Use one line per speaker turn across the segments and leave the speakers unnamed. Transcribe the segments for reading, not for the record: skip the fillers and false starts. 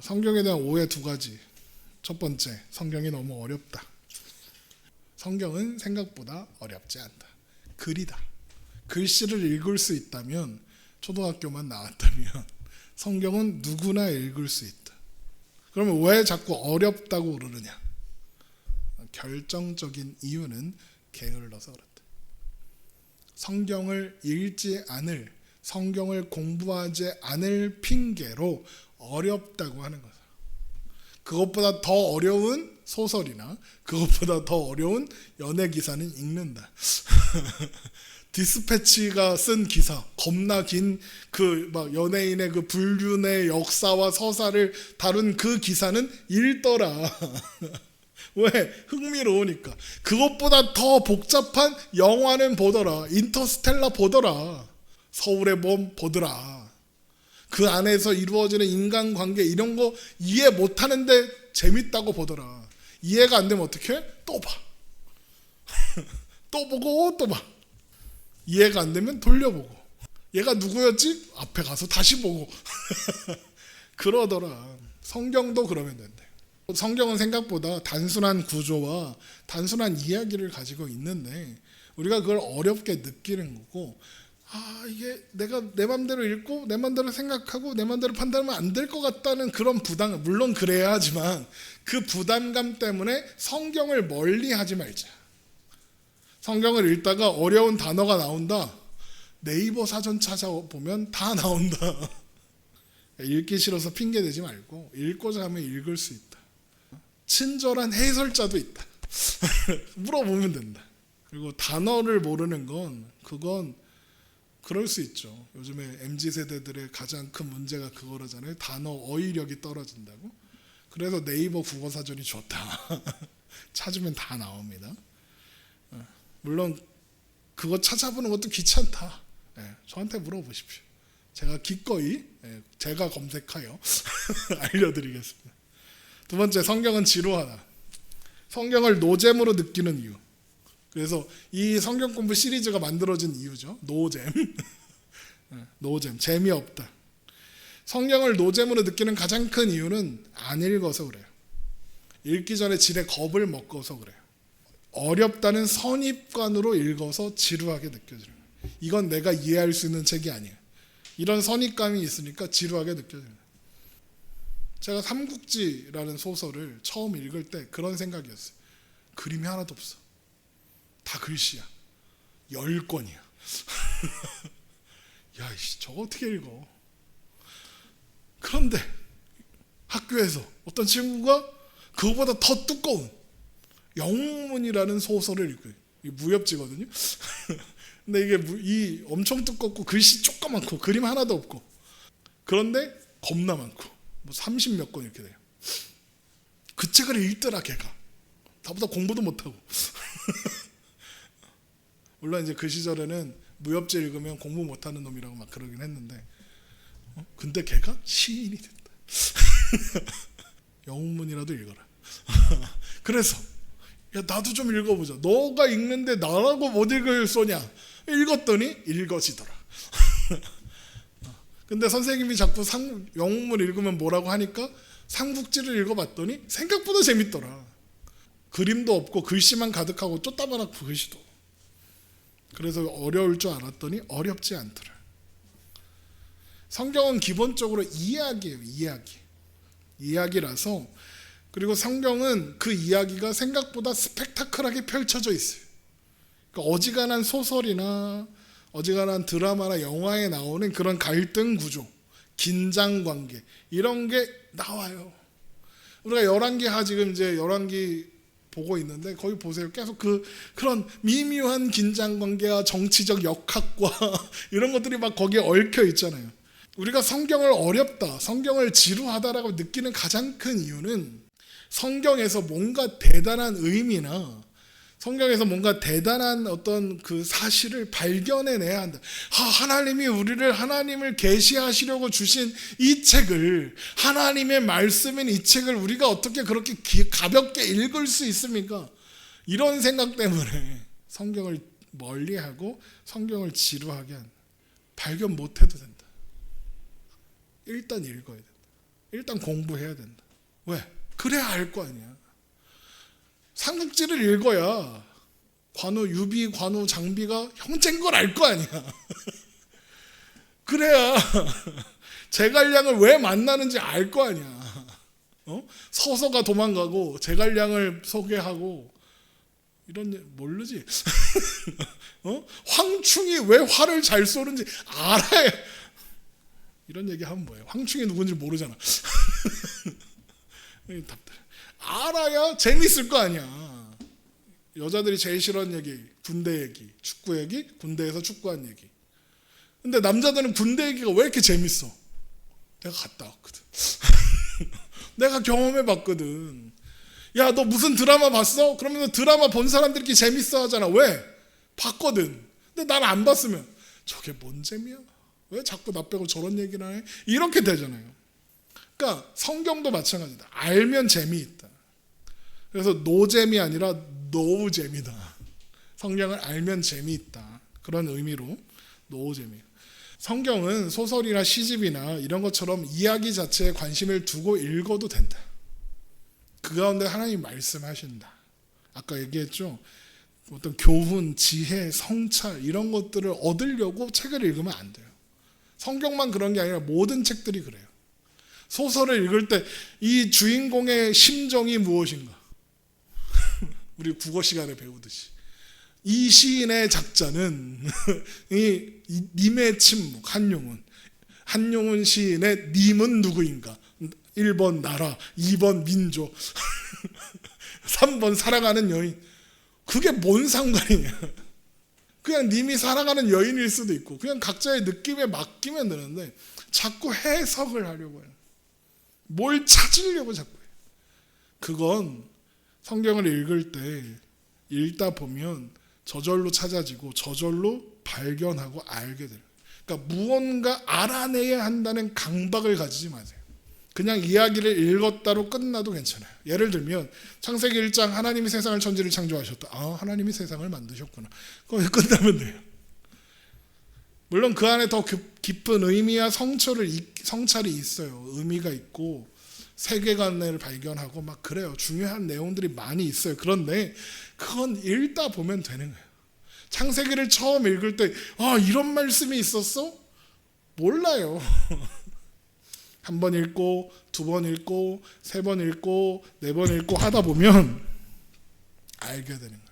성경에 대한 오해 두 가지. 첫 번째, 성경이 너무 어렵다. 성경은 생각보다 어렵지 않다. 글이다. 글씨를 읽을 수 있다면, 초등학교만 나왔다면 성경은 누구나 읽을 수 있다. 그러면 왜 자꾸 어렵다고 그러느냐? 결정적인 이유는 게을러서 그렇다. 성경을 읽지 않을, 성경을 공부하지 않을 핑계로 어렵다고 하는 거죠. 그것보다 더 어려운 소설이나 그것보다 더 어려운 연예 기사는 읽는다. 디스패치가 쓴 기사, 겁나 긴 그 막 연예인의 그 불륜의 역사와 서사를 다룬 그 기사는 읽더라. 왜? 흥미로우니까. 그것보다 더 복잡한 영화는 보더라. 인터스텔라 보더라. 서울의 봄 보더라. 그 안에서 이루어지는 인간관계 이런 거 이해 못하는데 재밌다고 보더라. 이해가 안 되면 어떻게 해? 또 봐. 또 보고 또 봐. 이해가 안 되면 돌려보고. 얘가 누구였지? 앞에 가서 다시 보고. 그러더라. 성경도 그러면 된대. 성경은 생각보다 단순한 구조와 단순한 이야기를 가지고 있는데 우리가 그걸 어렵게 느끼는 거고, 이게 내가 내 맘대로 읽고 내 맘대로 생각하고 내 맘대로 판단하면 안 될 것 같다는 그런 부담감, 물론 그래야 하지만 그 부담감 때문에 성경을 멀리하지 말자. 성경을 읽다가 어려운 단어가 나온다. 네이버 사전 찾아보면 다 나온다. 읽기 싫어서 핑계대지 말고 읽고자 하면 읽을 수 있다. 친절한 해설자도 있다. 물어보면 된다. 그리고 단어를 모르는 건 그건 그럴 수 있죠. 요즘에 MZ세대들의 가장 큰 문제가 그거라잖아요. 단어 어휘력이 떨어진다고. 그래서 네이버 국어사전이 좋다. 찾으면 다 나옵니다. 물론 그거 찾아보는 것도 귀찮다. 저한테 물어보십시오. 제가 기꺼이 제가 검색하여 알려드리겠습니다. 두 번째, 성경은 지루하다. 성경을 노잼으로 느끼는 이유. 그래서 이 성경 공부 시리즈가 만들어진 이유죠. 노잼. 노잼, 재미없다. 성경을 노잼으로 느끼는 가장 큰 이유는 안 읽어서 그래요. 읽기 전에 지레 겁을 먹어서 그래요. 어렵다는 선입관으로 읽어서 지루하게 느껴지는 거예요. 이건 내가 이해할 수 있는 책이 아니에요. 이런 선입감이 있으니까 지루하게 느껴져요. 제가 삼국지라는 소설을 처음 읽을 때 그런 생각이었어요. 그림이 하나도 없어. 다 글씨야. 10권이야. 야, 저거 어떻게 읽어? 그런데 학교에서 어떤 친구가 그거보다 더 두꺼운 영웅문이라는 소설을 읽어요. 이게 무협지거든요. 근데 이게 엄청 두껍고 글씨 조그맣고 그림 하나도 없고, 그런데 겁나 많고 뭐 30몇 권 이렇게 돼요. 그 책을 읽더라 걔가. 나보다 공부도 못하고. 물론 이제 그 시절에는 무협지 읽으면 공부 못하는 놈이라고 막 그러긴 했는데, 근데 걔가 시인이 됐다. 영웅문이라도 읽어라. 그래서 야, 나도 좀 읽어보자. 너가 읽는데 나라고 못 읽을 소냐? 읽었더니 읽어지더라. 근데 선생님이 자꾸 영웅문 읽으면 뭐라고 하니까 삼국지를 읽어봤더니 생각보다 재밌더라. 그림도 없고 글씨만 가득하고 쪼따만하고 글씨도. 그래서 어려울 줄 알았더니 어렵지 않더라. 성경은 기본적으로 이야기예요. 이야기라서. 그리고 성경은 그 이야기가 생각보다 스펙타클하게 펼쳐져 있어요. 그러니까 어지간한 소설이나 어지간한 드라마나 영화에 나오는 그런 갈등 구조, 긴장 관계 이런 게 나와요. 우리가 열왕기 지금 이제 열왕기 보고 있는데 거기 보세요. 계속 그런 미묘한 긴장 관계와 정치적 역학과 이런 것들이 막 거기에 얽혀 있잖아요. 우리가 성경을 어렵다, 성경을 지루하다라고 느끼는 가장 큰 이유는 성경에서 뭔가 대단한 의미나 성경에서 뭔가 대단한 어떤 그 사실을 발견해내야 한다. 하나님이 우리를 하나님을 계시하시려고 주신 이 책을, 하나님의 말씀인 이 책을 우리가 어떻게 그렇게 가볍게 읽을 수 있습니까? 이런 생각 때문에 성경을 멀리하고 성경을 지루하게 한다. 발견 못해도 된다. 일단 읽어야 된다. 일단 공부해야 된다. 왜? 그래야 알 거 아니야. 삼국지를 읽어야 관우, 유비, 관우, 장비가 형제인 걸 알 거 아니야. 그래야 제갈량을 왜 만나는지 알 거 아니야. 서서가 도망가고 제갈량을 소개하고 이런 모르지. 황충이 왜 활을 잘 쏘는지 알아야. 이런 얘기 하면 뭐예요? 황충이 누군지 모르잖아. 알아야 재밌을 거 아니야. 여자들이 제일 싫어하는 얘기, 군대 얘기, 축구 얘기, 군대에서 축구한 얘기. 근데 남자들은 군대 얘기가 왜 이렇게 재밌어? 내가 갔다 왔거든. 내가 경험해 봤거든. 야, 너 무슨 드라마 봤어? 그러면 드라마 본 사람들끼리 재밌어 하잖아. 왜? 봤거든. 근데 난 안 봤으면 저게 뭔 재미야? 왜 자꾸 나 빼고 저런 얘기를 해? 이렇게 되잖아요. 그러니까 성경도 마찬가지다. 알면 재미있다. 그래서 노잼이 아니라 노우잼이다. 성경을 알면 재미있다. 그런 의미로 노우잼이. 성경은 소설이나 시집이나 이런 것처럼 이야기 자체에 관심을 두고 읽어도 된다. 그 가운데 하나님이 말씀하신다. 아까 얘기했죠. 어떤 교훈, 지혜, 성찰 이런 것들을 얻으려고 책을 읽으면 안 돼요. 성경만 그런 게 아니라 모든 책들이 그래요. 소설을 읽을 때 이 주인공의 심정이 무엇인가? 우리 국어 시간에 배우듯이. 이 시인의 작자는 이 님의 침묵, 한용운 시인의 님은 누구인가? 1번 나라, 2번 민족, 3번 사랑하는 여인. 그게 뭔 상관이냐? 그냥 님이 사랑하는 여인일 수도 있고 그냥 각자의 느낌에 맡기면 되는데 자꾸 해석을 하려고 해요. 뭘 찾으려고 자꾸 해요. 그건 성경을 읽을 때 읽다 보면 저절로 찾아지고 저절로 발견하고 알게 돼요. 그러니까 무언가 알아내야 한다는 강박을 가지지 마세요. 그냥 이야기를 읽었다로 끝나도 괜찮아요. 예를 들면 창세기 1장 하나님이 세상을 천지를 창조하셨다. 아, 하나님이 세상을 만드셨구나. 거기 끝나면 돼요. 물론 그 안에 더 깊은 의미와 성찰이 있어요. 의미가 있고 세계관을 발견하고 막 그래요. 중요한 내용들이 많이 있어요. 그런데 그건 읽다 보면 되는 거예요. 창세기를 처음 읽을 때 아, 이런 말씀이 있었어? 몰라요. 한 번 읽고 두 번 읽고 세 번 읽고 네 번 읽고 하다 보면 알게 되는 거예요.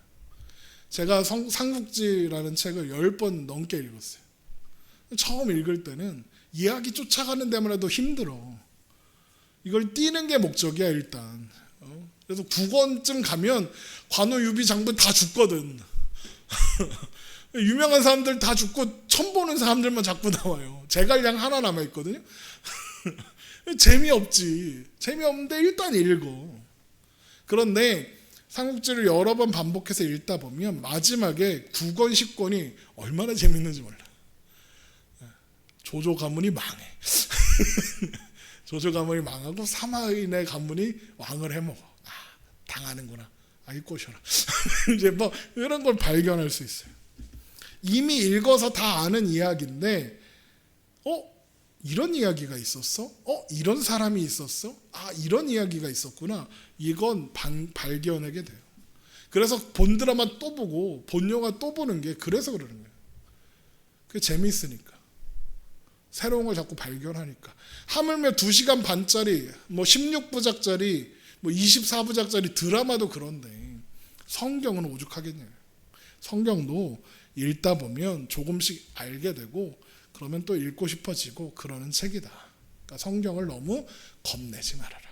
제가 삼국지라는 책을 10번 넘게 읽었어요. 처음 읽을 때는 이야기 쫓아가는 데만 해도 힘들어. 이걸 띄는 게 목적이야 일단. 그래서 9권쯤 가면 관우, 유비, 장비 다 죽거든. 유명한 사람들 다 죽고 처음 보는 사람들만 자꾸 나와요. 제갈량 하나 남아있거든요. 재미없지. 재미없는데 일단 읽어. 그런데 삼국지를 여러 번 반복해서 읽다 보면 마지막에 9권, 10권이 얼마나 재밌는지 몰라. 조조 가문이 망해. 조조 가문이 망하고 사마인의 가문이 왕을 해먹어. 아, 당하는구나. 아이 꼬셔라. 이제 뭐 이런 걸 발견할 수 있어요. 이미 읽어서 다 아는 이야기인데 이런 이야기가 있었어? 이런 사람이 있었어? 아, 이런 이야기가 있었구나. 이건 발견하게 돼요. 그래서 본 드라마 또 보고 본 영화 또 보는 게 그래서 그러는 거예요. 그게 재미있으니까. 새로운 걸 자꾸 발견하니까. 하물며 2시간 반짜리, 뭐 16부작짜리, 뭐 24부작짜리 드라마도 그런데 성경은 오죽하겠냐요. 성경도 읽다 보면 조금씩 알게 되고 그러면 또 읽고 싶어지고 그러는 책이다. 그러니까 성경을 너무 겁내지 말아라.